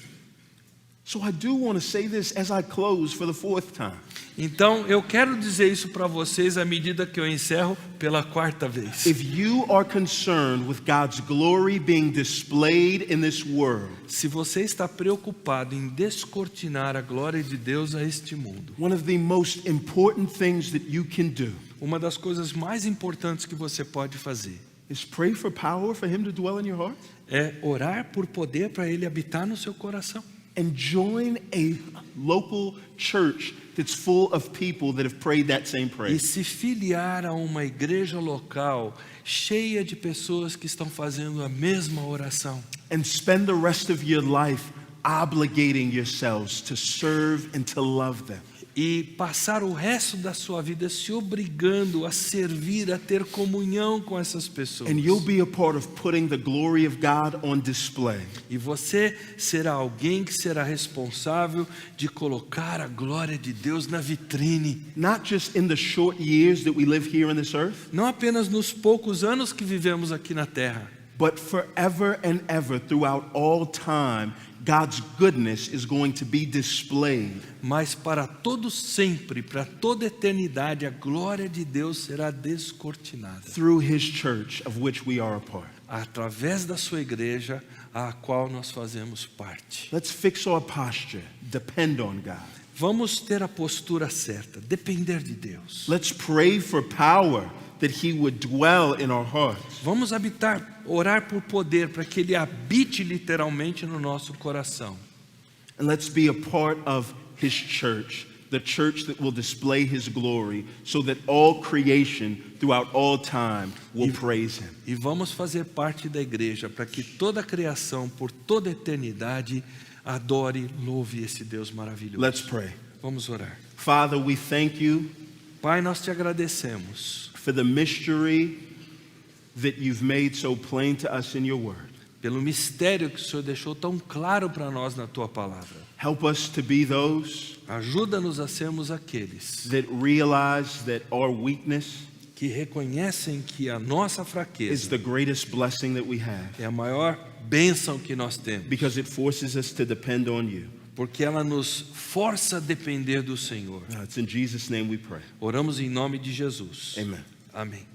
A: So I do want to say this as I close for the fourth time.
B: Então, eu quero dizer isso para vocês à medida que eu encerro pela quarta vez.
A: If you are concerned with God's glory being displayed in this world,
B: Se você está preocupado em descortinar a glória de Deus a este mundo,
A: one of the most important things that you can do
B: uma das coisas mais importantes que você pode fazer
A: is pray for power for Him to dwell in your heart
B: é orar por poder para Ele habitar no seu coração.
A: and join a local church that's full of people that have prayed that same
B: E
A: prayer.
B: se filiar a uma igreja local cheia de pessoas que estão fazendo a mesma oração.
A: And spend the rest of your life obligating yourselves to serve and to love them.
B: E passar o resto da sua vida se obrigando a servir, a ter comunhão com essas pessoas.
A: And you'll be a part of putting the glory of God on display.
B: E você será alguém que será responsável de colocar a glória de Deus na vitrine.
A: Not just in the short years that we live here on this earth,
B: Não apenas nos poucos anos que vivemos aqui na terra,
A: but forever and ever throughout all time, God's goodness is going to be displayed
B: mas para todo sempre, para toda eternidade, a glória de Deus será descortinada.
A: through His church of which we are a part.
B: Através da sua igreja, a qual nós fazemos parte.
A: Let's fix our posture, depend on God.
B: Vamos ter a postura certa, depender de Deus.
A: Let's pray for power that He would dwell in our hearts.
B: Vamos orar por poder para que Ele habite literalmente no nosso coração.
A: And let's be a part of His church, the church that will display His glory so that all creation throughout all time will praise Him.
B: E vamos fazer parte da igreja para que toda a criação, por toda a eternidade, adore, louve esse Deus maravilhoso.
A: Let's pray.
B: Vamos orar.
A: Father, we thank You
B: Pai, nós te agradecemos
A: for the mystery that You've made so plain to us in Your word.
B: pelo mistério que o Senhor deixou tão claro para nós na tua palavra.
A: Help us to be those
B: Ajuda-nos a sermos aqueles
A: that realize that our weakness
B: que reconhecem que a nossa
A: is
B: fraqueza
A: the greatest blessing that we have
B: é a maior bênção que nós temos,
A: because it forces us to depend on You.
B: porque ela nos força a depender do Senhor.
A: It's in Jesus' name we pray.
B: Oramos em nome de Jesus.
A: Amen.
B: Amém.